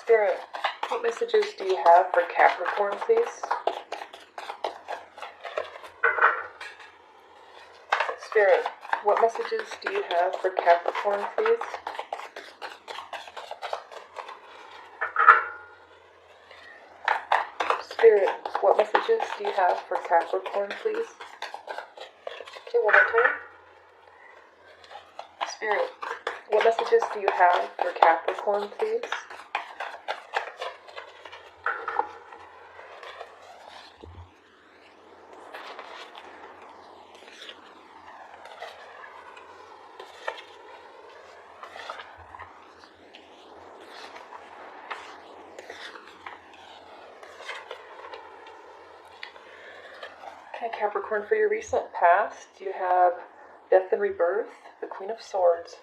Spirit, what messages do you have for Capricorn, please? Spirit, what messages do you have for Capricorn, please? Spirit, what messages do you have for Capricorn, please? Okay, one more time. Spirit, what messages do you have for Capricorn, please? Okay, Capricorn, for your recent past, you have Death and Rebirth, the Queen of Swords,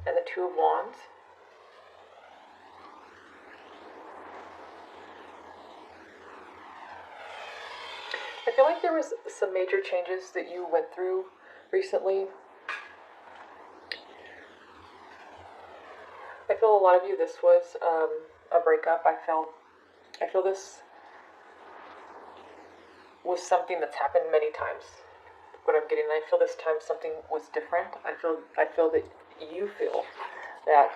and the Two of Wands. I feel like there was some major changes that you went through recently. I feel a lot of you, this was a breakup. I feel this was something that's happened many times. What I'm getting, I feel this time something was different. I feel that you feel that,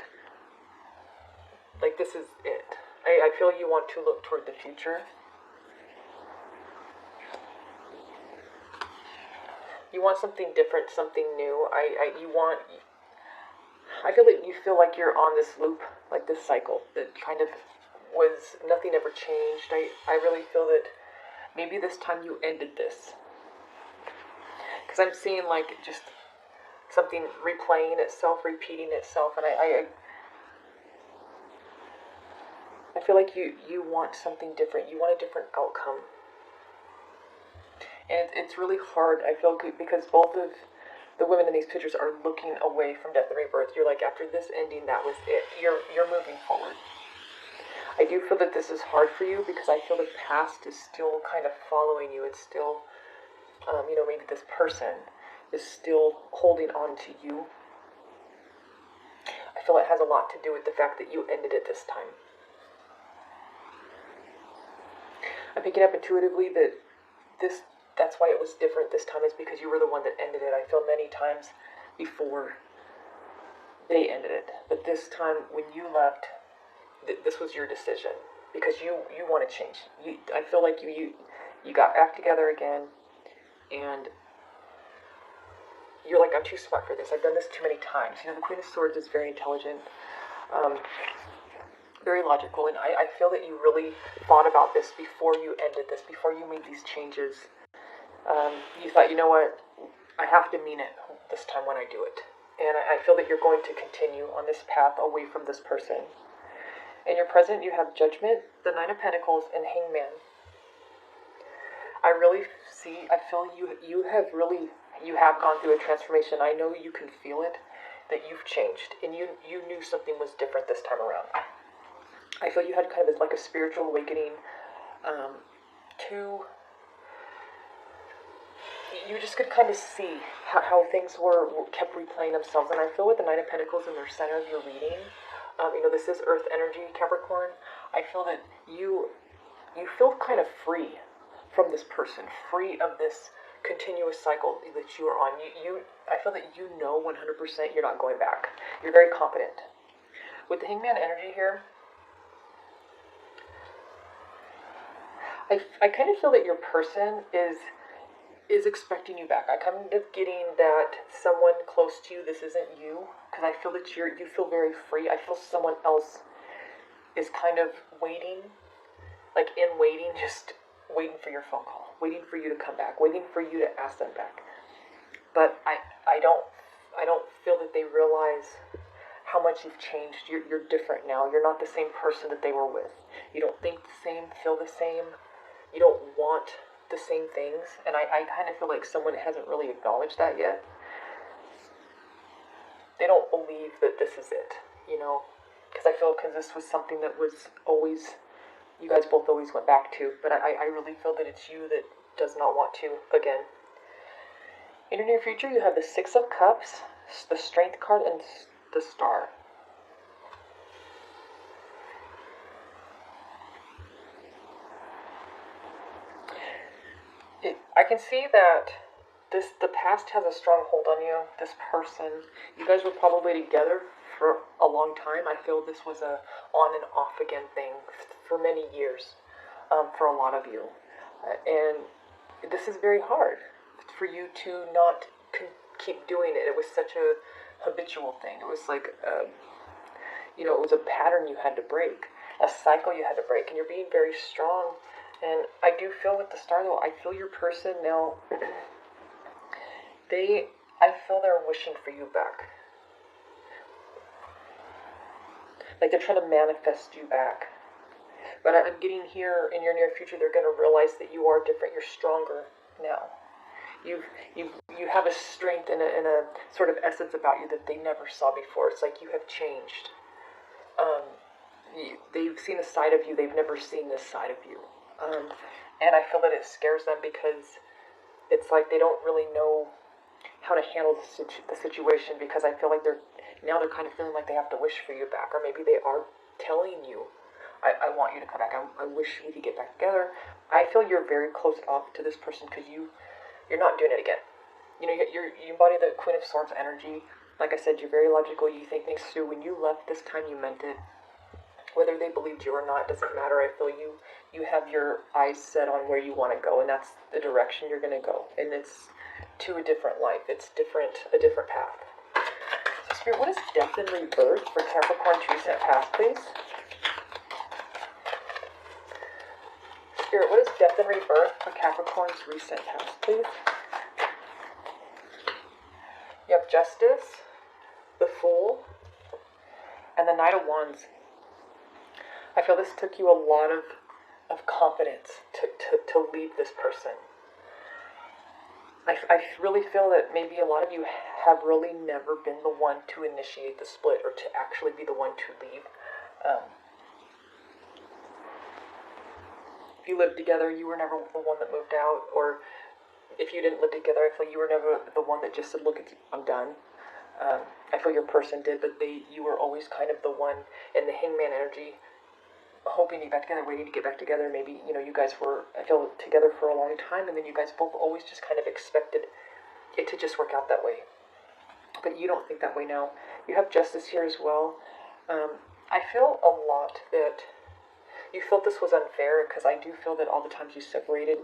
like, this is it. I feel you want to look toward the future. You want something different, something new. I feel that you feel like you're on this loop, like this cycle that kind of was, nothing ever changed. I really feel that maybe this time you ended this. Because I'm seeing like just something replaying itself, repeating itself, and I feel like you want something different. You want a different outcome. And it's really hard, I feel, because both of the women in these pictures are looking away from Death and Rebirth. You're like, after this ending, that was it. You're moving forward. I do feel that this is hard for you because I feel the past is still kind of following you. It's still, maybe this person is still holding on to you. I feel it has a lot to do with the fact that you ended it this time. I'm picking up intuitively that that's why it was different this time, is because you were the one that ended it. I feel many times before they ended it. But this time when you left, this was your decision because you want to change. I feel like you got back together again, and you're like, I'm too smart for this. I've done this too many times. The Queen of Swords is very intelligent, very logical, and I feel that you really thought about this before you ended this, before you made these changes. You thought, you know what, I have to mean it this time when I do it. And I feel that you're going to continue on this path away from this person. In your present, you have Judgment, the Nine of Pentacles, and Hangman. I feel you have gone through a transformation. I know you can feel it, that you've changed, and you knew something was different this time around. I feel you had kind of like a spiritual awakening to... You just could kind of see how things kept replaying themselves. And I feel with the Nine of Pentacles in the center of your reading, this is Earth energy, Capricorn. I feel that you feel kind of free from this person, free of this continuous cycle that you are on. I feel that 100% you're not going back. You're very confident. With the Hangman energy here, I kind of feel that your person is expecting you back. I kind of getting that someone close to you, this isn't you, because I feel that you feel very free. I feel someone else is kind of waiting, like in waiting, just waiting for your phone call, waiting for you to come back, waiting for you to ask them back. But I don't feel that they realize how much you've changed. You're different now. You're not the same person that they were with. You don't think the same, feel the same. You don't want the same things, and I kind of feel like someone hasn't really acknowledged that yet. They don't believe that this is it, because this was something that was always, you guys both always went back to, but I really feel that it's you that does not want to again. In your near future, you have the Six of Cups, the Strength card, and the Star. can see that the past has a strong hold on you. This person, you guys were probably together for a long time. I feel this was a on and off again thing for many years, for a lot of you. And this is very hard for you to not keep doing it. It was such a habitual thing. It was like, it was a pattern you had to break, a cycle you had to break, and you're being very strong. And I do feel with the star, though, I feel your person now, I feel they're wishing for you back. Like they're trying to manifest you back. But I'm getting here in your near future, they're going to realize that you are different. You're stronger now. You have a strength and a sort of essence about you that they never saw before. It's like you have changed. They've seen a side of you they've never seen this side of you. And I feel that it scares them because it's like they don't really know how to handle the situation, because I feel like they're kind of feeling like they have to wish for you back, or maybe they are telling you, I want you to come back. I wish we could get back together. I feel you're very close off to this person because you're not doing it again. You embody the Queen of Swords energy. Like I said, you're very logical. You think things through. When you left this time, you meant it. Whether they believed you or not doesn't matter. I feel you have your eyes set on where you want to go, and that's the direction you're going to go. And it's to a different life. It's a different path. So, Spirit, what is death and rebirth for Capricorn's recent past, please? Spirit, what is death and rebirth for Capricorn's recent past, please? You have Justice, the Fool, and the Knight of Wands. I feel this took you a lot of confidence to leave this person. I really feel that maybe a lot of you have really never been the one to initiate the split or to actually be the one to leave. If you lived together, you were never the one that moved out, or if you didn't live together, I feel you were never the one that just said, look, I'm done. I feel your person did, but you were always kind of the one in the hangman energy, hoping to get back together, waiting to get back together. Maybe, you guys were, I feel, together for a long time, and then you guys both always just kind of expected it to just work out that way. But you don't think that way now. You have Justice here as well. I feel a lot that you felt this was unfair, because I do feel that all the times you separated,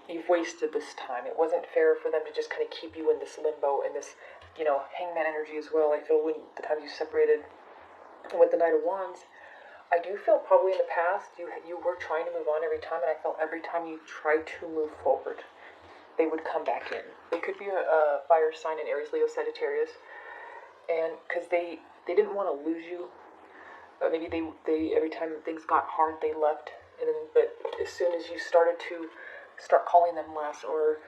you've wasted this time. It wasn't fair for them to just kind of keep you in this limbo and this, hangman energy as well. I feel when the times you separated with the Knight of Wands, I do feel probably in the past you were trying to move on every time, and I felt every time you tried to move forward, they would come back in. They could be a fire sign in Aries, Leo, Sagittarius, and because they didn't want to lose you. Maybe they every time things got hard, they left, but as soon as you started to calling them less, or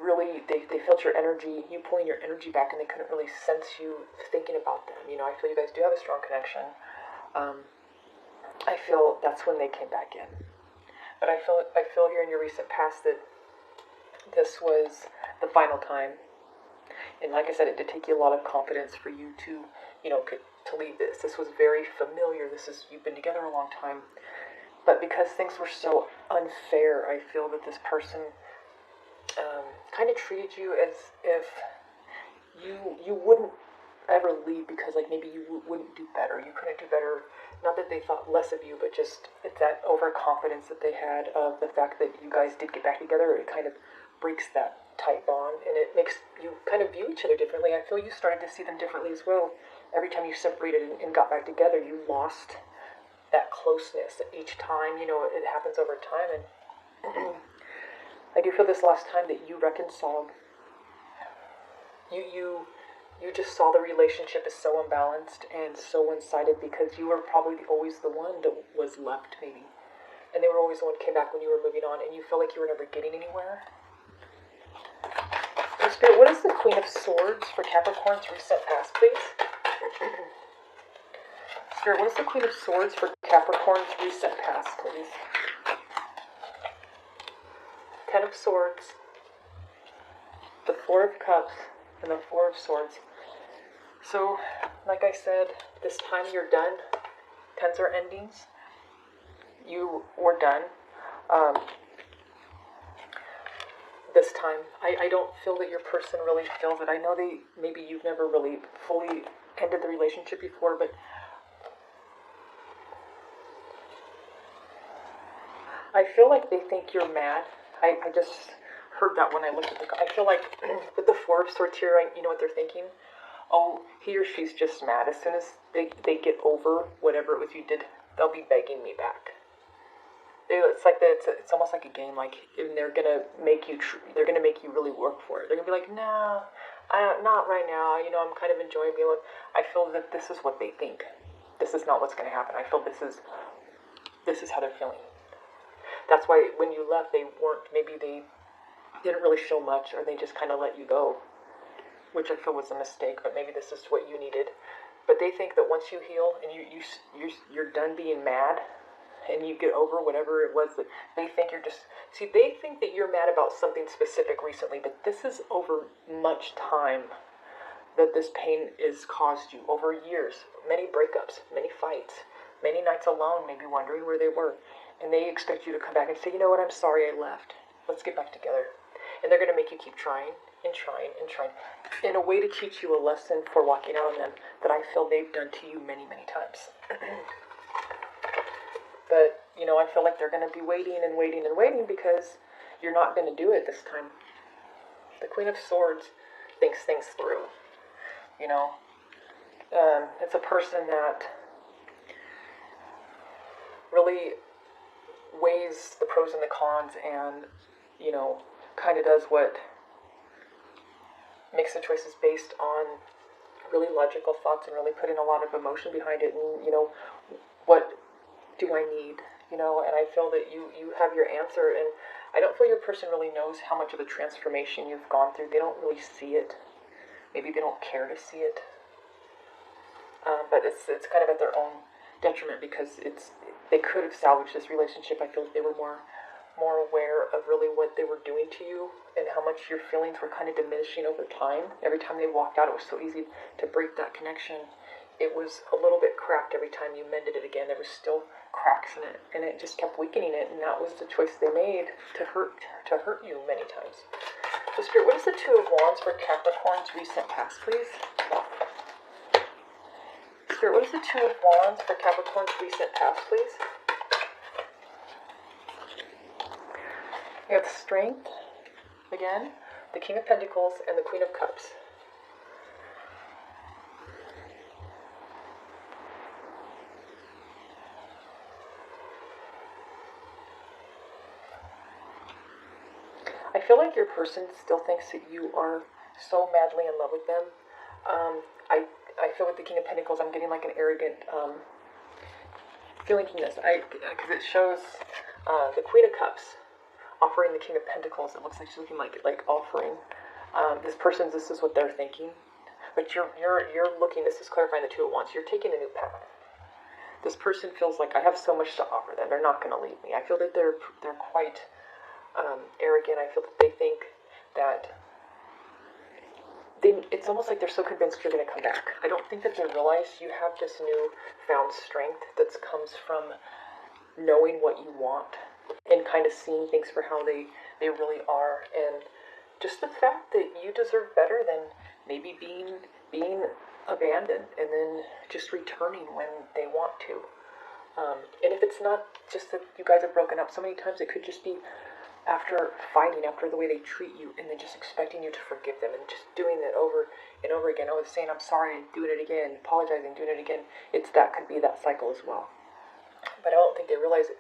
really they felt your energy, you pulling your energy back, and they couldn't really sense you thinking about them. I feel you guys do have a strong connection. I feel that's when they came back in. But I feel here in your recent past that this was the final time. And like I said, it did take you a lot of confidence for you to, to leave this. This was very familiar. You've been together a long time. But because things were so unfair, I feel that this person kind of treated you as if you wouldn't ever leave, because like maybe you wouldn't do better. You couldn't do better. Not that they thought less of you, but just it's that overconfidence that they had of the fact that you guys did get back together. It kind of breaks that tight bond, and it makes you kind of view each other differently. I feel you started to see them differently as well. Every time you separated and got back together, you lost that closeness each time. It happens over time, and I do feel this last time that you reconciled. You just saw the relationship as so unbalanced and so one-sided, because you were probably always the one that was left, maybe. And they were always the one who came back when you were moving on, and you felt like you were never getting anywhere. So, Spirit, what is the Queen of Swords for Capricorn's recent past, please? Spirit, what is the Queen of Swords for Capricorn's recent past, please? Ten of Swords, the Four of Cups, and the Four of Swords. So, like I said, this time you're done. Tens are endings. You were done. this time. I don't feel that your person really feels it. I know maybe you've never really fully ended the relationship before, but I feel like they think you're mad. I just heard that when I looked at I feel like with the Four of Swords here, you know what they're thinking? Oh, he or she's just mad. As soon as they get over whatever it was you did, they'll be begging me back. It's like it's almost like a game. Like, and they're gonna make you really work for it. They're gonna be like, no, not right now. You know, I'm kind of enjoying being alone. I feel that this is what they think. This is not what's gonna happen. I feel this is how they're feeling. That's why when you left, maybe they didn't really show much, or they just kind of let you go, which I feel was a mistake. But maybe this is what you needed. But they think that once you heal and you're done being mad, and you get over whatever it was that they think you're just... See, they think that you're mad about something specific recently, but this is over much time that this pain is caused you, over years, many breakups, many fights, many nights alone, maybe wondering where they were. And they expect you to come back and say, you know what, I'm sorry I left. Let's get back together. And they're going to make you keep trying and trying and trying in a way to teach you a lesson for walking out on them that I feel they've done to you many, many times. But, you know, I feel like they're going to be waiting and waiting and waiting because you're not going to do it this time. The Queen of Swords thinks things through. You know, it's a person that really weighs the pros and the cons and, you know, kind of does what makes the choices based on really logical thoughts and really putting a lot of emotion behind it. And, you know, what do I need? You know, and I feel that you have your answer, and I don't feel your person really knows how much of a transformation you've gone through. They don't really see it. Maybe they don't care to see it. But it's kind of at their own detriment because they could have salvaged this relationship. I feel like they were more aware of really what they were doing to you and how much your feelings were kind of diminishing over time. Every time they walked out, it was so easy to break that connection. It was a little bit cracked every time you mended it again. There was still cracks in it, and it just kept weakening it, and that was the choice they made to hurt you many times. So, Spirit, what is the Two of Wands for Capricorn's recent past, please? Spirit, what is the Two of Wands for Capricorn's recent past, please? We have the Strength, again, the King of Pentacles, and the Queen of Cups. I feel like your person still thinks that you are so madly in love with them. I feel with the King of Pentacles, I'm getting like an arrogant feeling from this. Because it shows the Queen of Cups offering the King of Pentacles. It looks like she's looking like offering. This is what they're thinking. But you're looking, this is clarifying the Two of Wands. You're taking a new path. This person feels like I have so much to offer them. They're not going to leave me. I feel that they're quite arrogant. I feel that they think that it's almost like they're so convinced you're going to come back. I don't think that they realize you have this newfound strength that comes from knowing what you want and kind of seeing things for how they really are, and just the fact that you deserve better than maybe being abandoned and then just returning when they want to. And if it's not just that you guys have broken up so many times, it could just be after fighting, after the way they treat you, and then just expecting you to forgive them and just doing it over and over again. I was saying, I'm sorry, doing it again, apologizing, doing it again. Could be that cycle as well. But I don't think they realize it.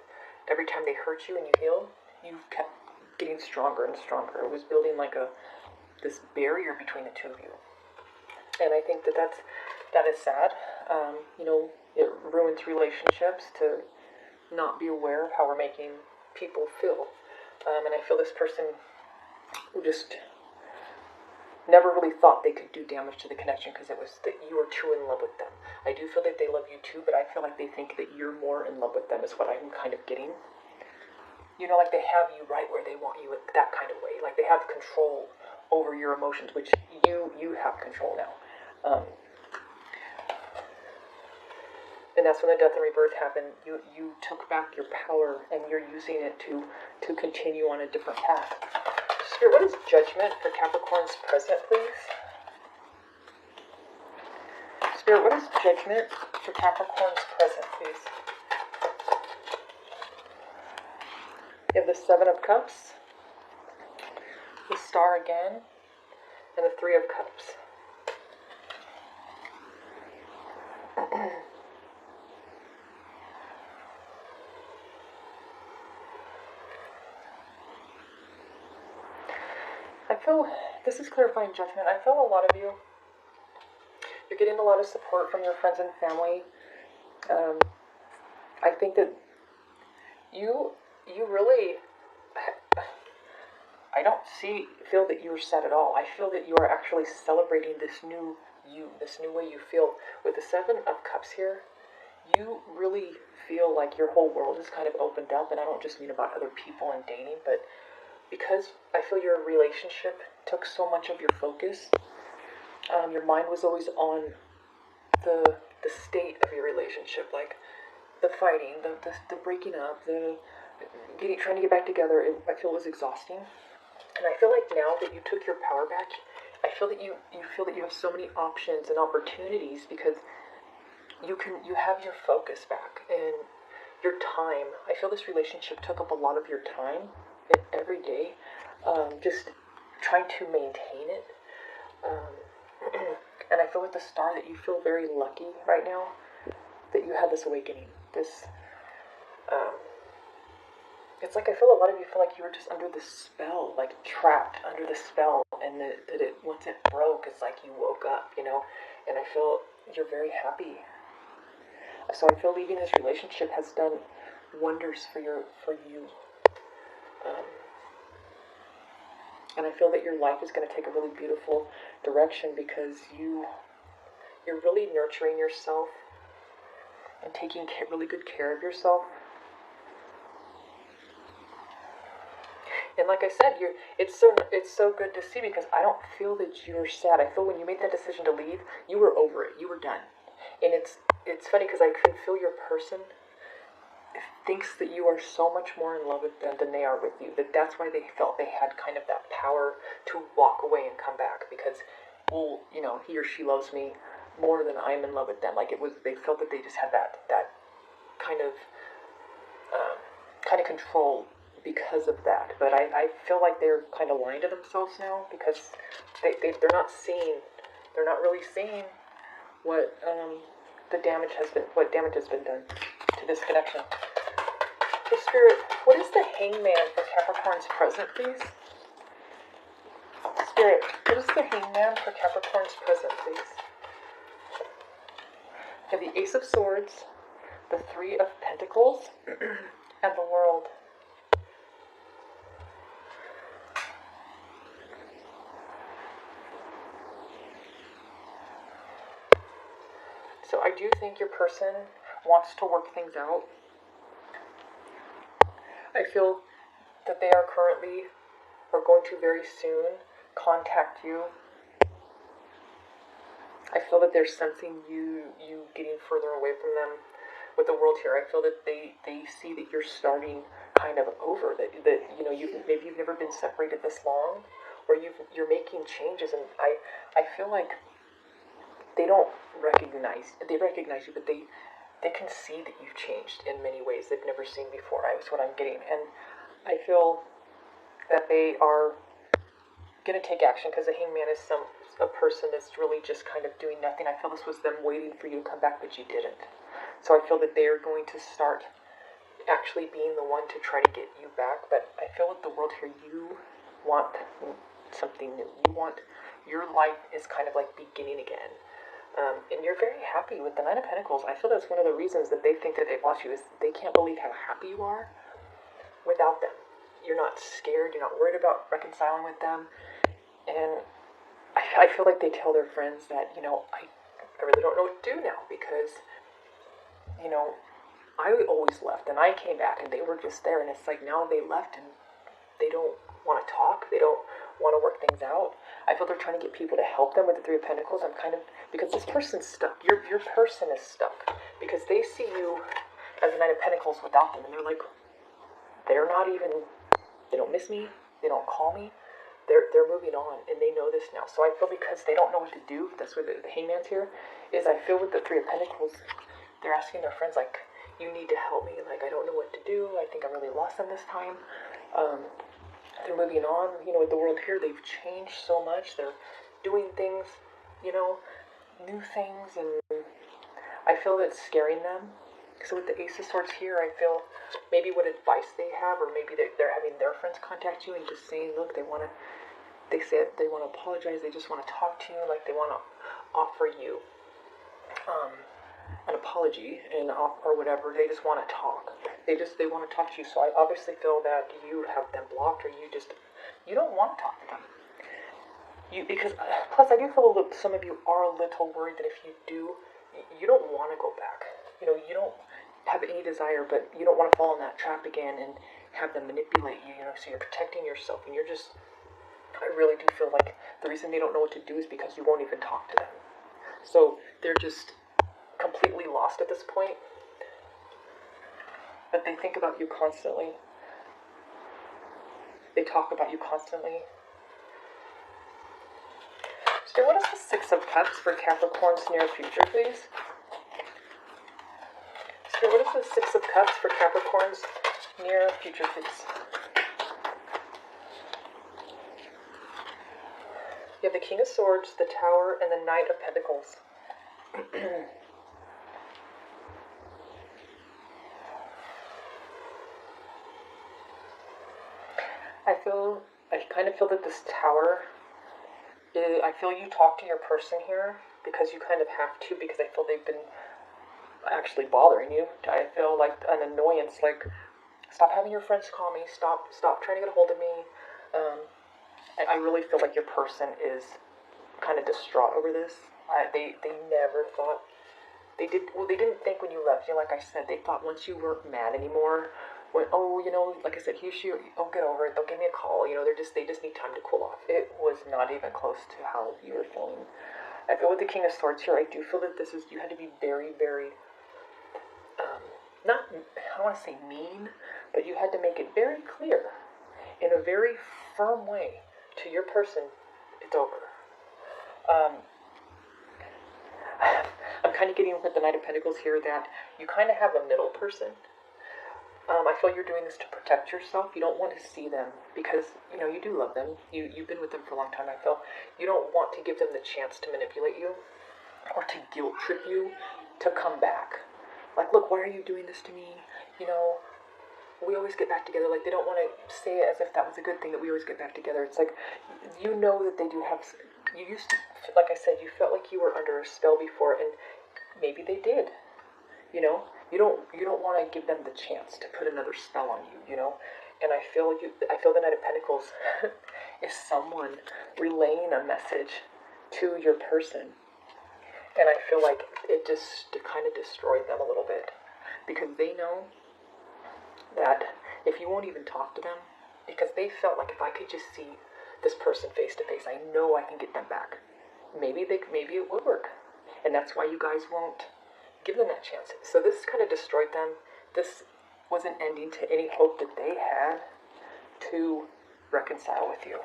Every time they hurt you and you heal, you've kept getting stronger and stronger. It was building like this barrier between the two of you. And I think that is sad. You know, it ruins relationships to not be aware of how we're making people feel. And I feel this person just never really thought they could do damage to the connection because it was that you were too in love with them. I do feel that they love you too, but I feel like they think that you're more in love with them is what I'm kind of getting. You know, like they have you right where they want you in that kind of way. Like they have control over your emotions, which you have control now. And that's when the death and rebirth happened. You took back your power and you're using it to continue on a different path. Spirit, what is judgment for Capricorn's present, please? Spirit, what is judgment for Capricorn's present, please? You have the Seven of Cups, the Star again, and the Three of Cups. I feel, this is clarifying judgment. I feel a lot of you, you're getting a lot of support from your friends and family. I think that you really, I don't feel that you're sad at all. I feel that you are actually celebrating this new you, this new way you feel. With the Seven of Cups here, you really feel like your whole world is kind of opened up, and I don't just mean about other people and dating, but because I feel your relationship took so much of your focus. Your mind was always on the state of your relationship, like the fighting, the breaking up, trying to get back together. I feel it was exhausting. And I feel like now that you took your power back, I feel that you feel that you have so many options and opportunities because you have your focus back and your time. I feel this relationship took up a lot of your time every day, just trying to maintain it. And I feel with the Star that you feel very lucky right now that you had this awakening. It's like I feel a lot of you feel like you were just under the spell, like trapped under the spell, and that once it broke, it's like you woke up, you know. And I feel you're very happy. So I feel leaving this relationship has done wonders for you. And I feel that your life is going to take a really beautiful direction because you're really nurturing yourself and taking really good care of yourself. And like I said, it's so good to see because I don't feel that you're sad. I feel when you made that decision to leave, you were over it. You were done. And it's funny because I can feel your person thinks that you are so much more in love with them than they are with you. That's why they felt they had kind of that power to walk away and come back because, well, you know, he or she loves me more than I'm in love with them. Like they felt that they just had that kind of control because of that. But I feel like they're kind of lying to themselves now because they're not really seeing what damage has been done to this connection. So Spirit, what is the Hangman for Capricorn's present, please? Spirit, what is the Hangman for Capricorn's present, please? You have the Ace of Swords, the Three of Pentacles, and the World. So I do think your person wants to work things out. I feel that they are currently, or going to very soon, contact you. I feel that they're sensing you getting further away from them. With the World here, I feel that they see that you're starting kind of over, that you know, maybe you've never been separated this long, or you're making changes, and I feel like they recognize you, but they can see that you've changed in many ways they've never seen before. That's what I'm getting. And I feel that they are going to take action because the Hangman is a person that's really just kind of doing nothing. I feel this was them waiting for you to come back, but you didn't. So I feel that they are going to start actually being the one to try to get you back. But I feel with the World here, you want something new. Your life is kind of like beginning again. And you're very happy with the Nine of Pentacles. I feel that's one of the reasons that they think that they've lost you is they can't believe how happy you are without them. You're not scared. You're not worried about reconciling with them. And I feel like they tell their friends that, you know, I really don't know what to do now because, you know, I always left and I came back and they were just there. And it's like now they left and they don't want to talk. They don't want to work things out. I feel they're trying to get people to help them with the Three of Pentacles. Because this person's stuck. Your person is stuck. Because they see you as the Nine of Pentacles without them. And they're like, they don't miss me. They don't call me. they're moving on, and they know this now. So I feel because they don't know what to do, that's where the hangman's here, is I feel with the Three of Pentacles, they're asking their friends, like, you need to help me, like, I don't know what to do, I think I'm really lost in this time. They're moving on, you know, with the world here, they've changed so much, they're doing things, you know, new things, and I feel that's scaring them. So with the Ace of Swords here, I feel maybe what advice they have, or maybe they're having their friends contact you and just saying, look, they say they want to apologize, they just want to talk to you, like they want to offer you an apology and or whatever. They just want to talk. They want to talk to you. So I obviously feel that you have them blocked, or you don't want to talk to them. Because plus I do feel that some of you are a little worried that if you do, you don't want to go back. You know, you don't have any desire, but you don't want to fall in that trap again and have them manipulate you, you know, so you're protecting yourself, and I really do feel like the reason they don't know what to do is because you won't even talk to them. So they're just completely lost at this point, but they think about you constantly. They talk about you constantly. So what is the Six of Cups for Capricorn's near future, please? So what is the Six of Cups for Capricorn's near future, please? You have the King of Swords, the Tower, and the Knight of Pentacles. I kind of feel that this Tower, I feel you talk to your person here because you kind of have to, because I feel they've been actually bothering you. I feel like an annoyance, like, stop having your friends call me, stop trying to get a hold of me. I really feel like your person is kind of distraught over this. They never thought, they didn't think when you left, you know, like I said, they thought once you weren't mad anymore, you know, like I said, oh, get over it, they'll give me a call, you know, they just need time to cool off. It was not even close to how you were feeling. I feel with the King of Swords here, I do feel that you had to be very, very, I don't want to say mean, but you had to make it very clear, in a very firm way, to your person, it's over. I'm kind of getting with the Knight of Pentacles here that you kind of have a middle person. I feel you're doing this to protect yourself. You don't want to see them because, you know, you do love them. You've been with them for a long time, I feel. You don't want to give them the chance to manipulate you or to guilt trip you to come back. Like, look, why are you doing this to me? You know, we always get back together. Like, they don't want to say it as if that was a good thing, that we always get back together. It's like, you know that they do have, you used to, like I said, you felt like you were under a spell before, and maybe they did, you know? You don't want to give them the chance to put another spell on you, you know? And I feel the Knight of Pentacles is someone relaying a message to your person. And I feel like it kind of destroyed them a little bit. Because they know that if you won't even talk to them, because they felt like if I could just see this person face to face, I know I can get them back. Maybe it would work. And that's why you guys won't give them that chance. So this kind of destroyed them. This was an ending to any hope that they had to reconcile with you.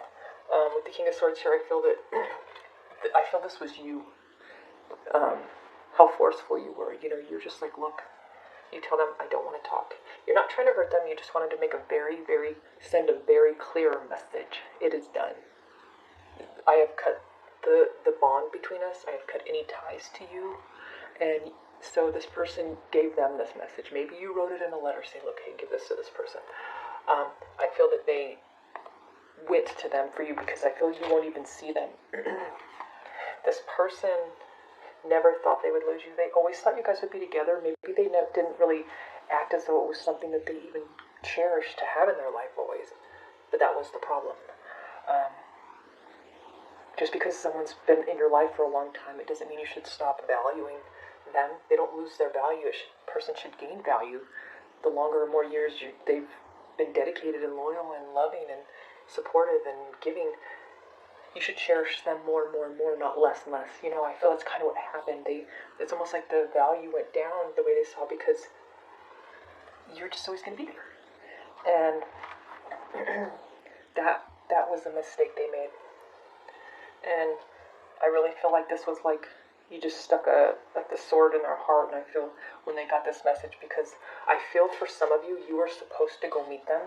With the King of Swords here, I feel this was you. How forceful you were. You know, you're just like, look, you tell them, I don't want to talk. You're not trying to hurt them. You just wanted to send a very clear message. It is done. I have cut the bond between us. I have cut any ties to you. And so this person gave them this message. Maybe you wrote it in a letter saying, look, hey, give this to this person. I feel that they went to them for you because I feel you won't even see them. This person never thought they would lose you. They always thought you guys would be together. Maybe they didn't really act as though it was something that they even cherished to have in their life always. But that was the problem. Just because someone's been in your life for a long time, it doesn't mean you should stop valuing them. They don't lose their value. Person should gain value. The longer or more years they've been dedicated and loyal and loving and supportive and giving, you should cherish them more and more and more, not less and less. You know, I feel that's kind of what happened. It's almost like the value went down the way they saw because you're just always going to be there. And that was a mistake they made. And I really feel like this was like you just stuck the sword in their heart, and I feel when they got this message, because I feel for some of you, you were supposed to go meet them,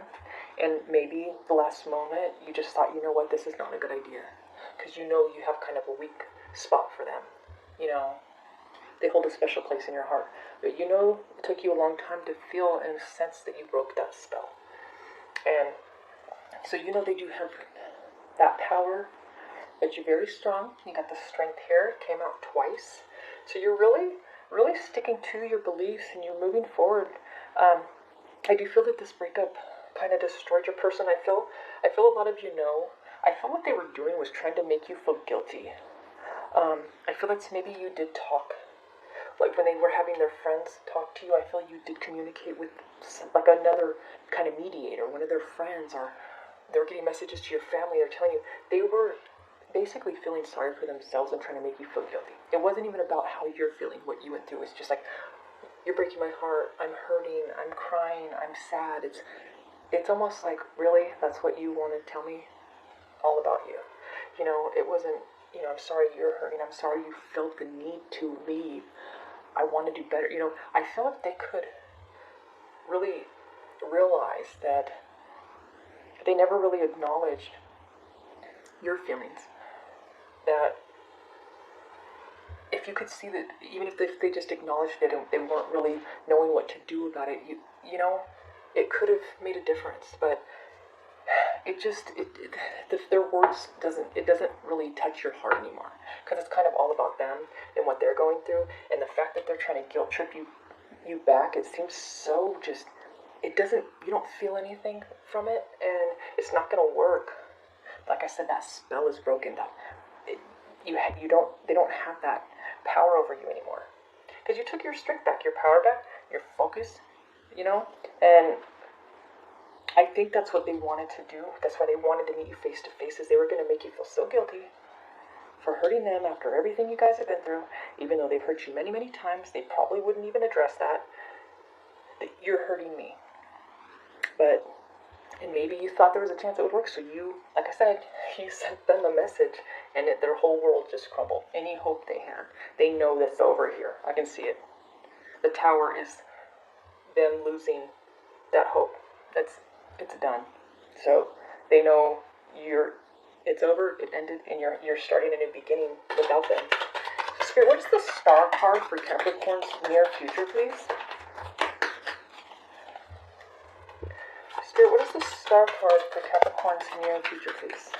and maybe the last moment you just thought, you know what, this is not a good idea, because you know you have kind of a weak spot for them. You know, they hold a special place in your heart, but you know it took you a long time to feel in a sense that you broke that spell. And so you know they do have that power. But you're very strong. You got the strength here. It came out twice. So you're really, really sticking to your beliefs, and you're moving forward. I do feel that this breakup kind of destroyed your person. I feel a lot of you know. I feel what they were doing was trying to make you feel guilty. I feel like maybe you did talk. Like when they were having their friends talk to you, I feel you did communicate with like another kind of mediator, one of their friends, or they were getting messages to your family. They're telling you they were basically feeling sorry for themselves and trying to make you feel guilty. It wasn't even about how you're feeling, what you went through. It's just like, you're breaking my heart, I'm hurting, I'm crying, I'm sad. It's almost like, really, that's what you want to tell me all about you. You know, it wasn't, you know, I'm sorry you're hurting, I'm sorry you felt the need to leave. I want to do better. You know, I feel like they could really realize that they never really acknowledged your feelings. That if you could see that, even if they just acknowledged it and they weren't really knowing what to do about it, you know, it could have made a difference. But it just, their words doesn't really touch your heart anymore, because it's kind of all about them and what they're going through, and the fact that they're trying to guilt trip you back. It seems so just, you don't feel anything from it, and it's not going to work. Like I said, that spell is broken. They don't have that power over you anymore, because you took your strength back, your power back, your focus, you know. And I think that's what they wanted to do. That's why they wanted to meet you face to face, is they were going to make you feel so guilty for hurting them after everything you guys have been through. Even though they've hurt you many, many times, they probably wouldn't even address that you're hurting me. But and maybe you thought there was a chance it would work, so you, like I said, you sent them a message, and their whole world just crumbled. Any hope they had, they know that's over here. I can see it. The tower is them losing that hope. It's done. So they know it's over, it ended, and you're starting a new beginning without them. Spirit, what is the star card for Capricorn's near future, please? Spirit, what is the star card for Capricorn's near future, please?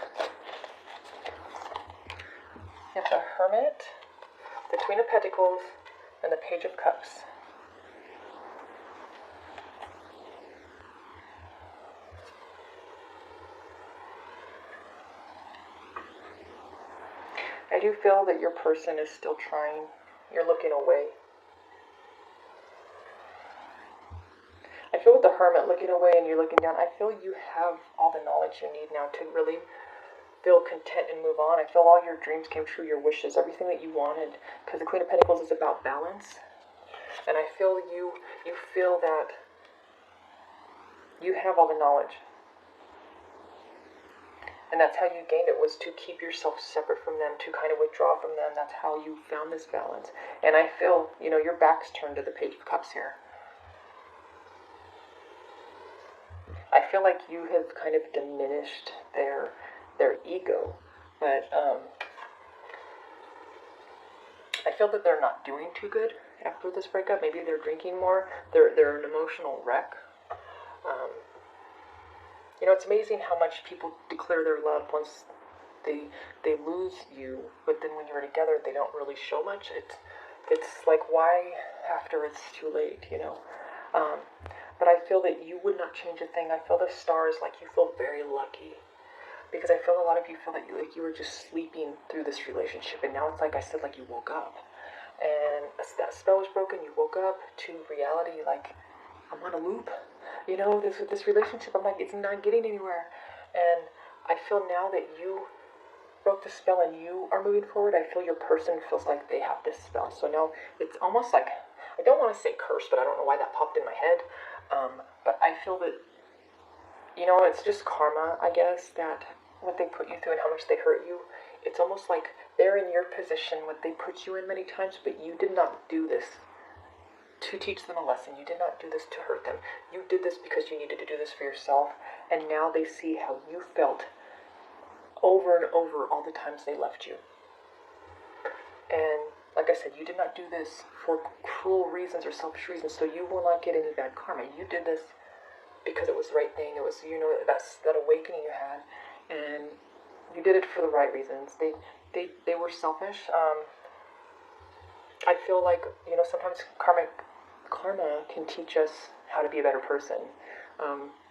You have the Hermit, the Queen of Pentacles, and the Page of Cups. I do feel that your person is still trying. You're looking away. I feel with the Hermit looking away and you're looking down, I feel you have all the knowledge you need now to really feel content and move on. I feel all your dreams came true, your wishes, everything that you wanted, because the Queen of Pentacles is about balance. And I feel you feel that you have all the knowledge. And that's how you gained it, was to keep yourself separate from them, to kind of withdraw from them. That's how you found this balance. And I feel, your back's turned to the Page of Cups here. I feel like you have kind of diminished their ego. But I feel that they're not doing too good after this breakup. Maybe they're drinking more. They're an emotional wreck. It's amazing how much people declare their love once they lose you, but then when you're together, they don't really show much. It's like, why after it's too late, But I feel that you would not change a thing. I feel the stars, like you feel very lucky, because I feel a lot of you feel that you were just sleeping through this relationship, and now it's like I said, like you woke up, and that spell was broken. You woke up to reality, like, I'm on a loop. This relationship, I'm like, it's not getting anywhere. And I feel now that you broke the spell and you are moving forward, I feel your person feels like they have this spell. So now it's almost like, I don't want to say curse, but I don't know why that popped in my head. But I feel that, it's just karma, I guess, that what they put you through and how much they hurt you, it's almost like they're in your position, what they put you in many times, but you did not do this to teach them a lesson. You did not do this to hurt them. You did this because you needed to do this for yourself, and now they see how you felt over and over all the times they left you. And like I said, you did not do this for cruel reasons or selfish reasons, so you will not get any bad karma. You did this because it was the right thing. It was, that's that awakening you had, and you did it for the right reasons. They were selfish. I feel like, sometimes karma can teach us how to be a better person.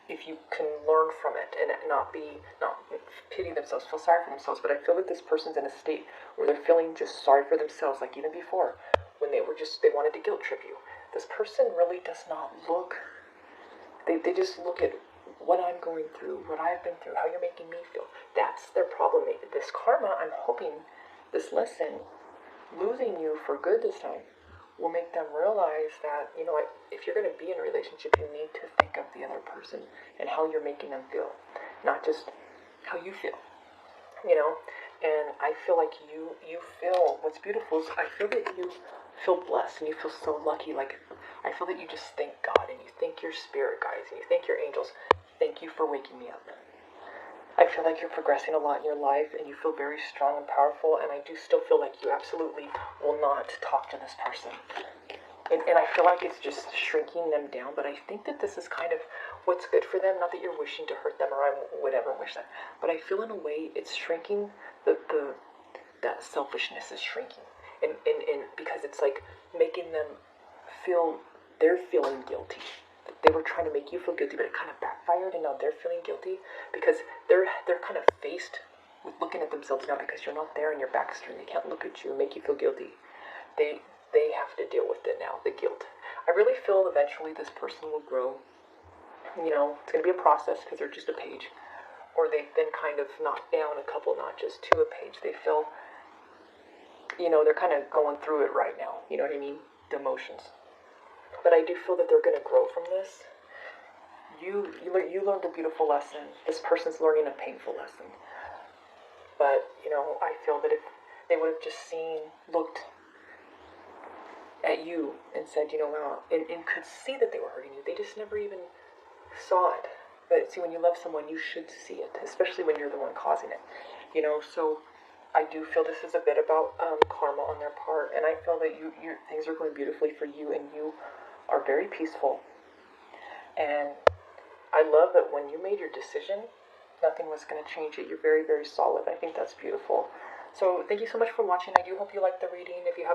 If you can learn from it and not pity themselves, feel sorry for themselves. But I feel that this person's in a state where they're feeling just sorry for themselves, like even before, when they wanted to guilt trip you. This person really does not look, they just look at what I'm going through, what I've been through, how you're making me feel. That's their problem. This karma, I'm hoping this lesson, losing you for good this time, will make them realize that, if you're going to be in a relationship, you need to think of the other person and how you're making them feel, not just how you feel, And I feel like you feel, what's beautiful is I feel that you feel blessed and you feel so lucky. Like, I feel that you just thank God and you thank your spirit guides and you thank your angels. Thank you for waking me up. I feel like you're progressing a lot in your life and you feel very strong and powerful, and I do still feel like you absolutely will not talk to this person. And I feel like it's just shrinking them down, but I think that this is kind of what's good for them. Not that you're wishing to hurt them, or I would ever wish that, but I feel in a way it's shrinking, that selfishness is shrinking. And because it's like making them feel, they're feeling guilty. They were trying to make you feel guilty, but it kind of backfired, and now they're feeling guilty because they're kind of faced with looking at themselves now, because you're not there and your back's turned. They can't look at you and make you feel guilty. They have to deal with it now, the guilt. I really feel eventually this person will grow. It's going to be a process because they're just a page, or they've been kind of knocked down a couple notches to a page. They feel, they're kind of going through it right now. You know what I mean? The emotions. But I do feel that they're going to grow from this. You learned a beautiful lesson. This person's learning a painful lesson. But, I feel that if they would have just looked at you and said, wow, and could see that they were hurting you. They just never even saw it. But see, when you love someone, you should see it, especially when you're the one causing it. So I do feel this is a bit about karma on their part, and I feel that your things are going beautifully for you, and you are very peaceful. And I love that when you made your decision, nothing was going to change it. You're very, very solid. I think that's beautiful. So thank you so much for watching. I do hope you liked the reading. If you have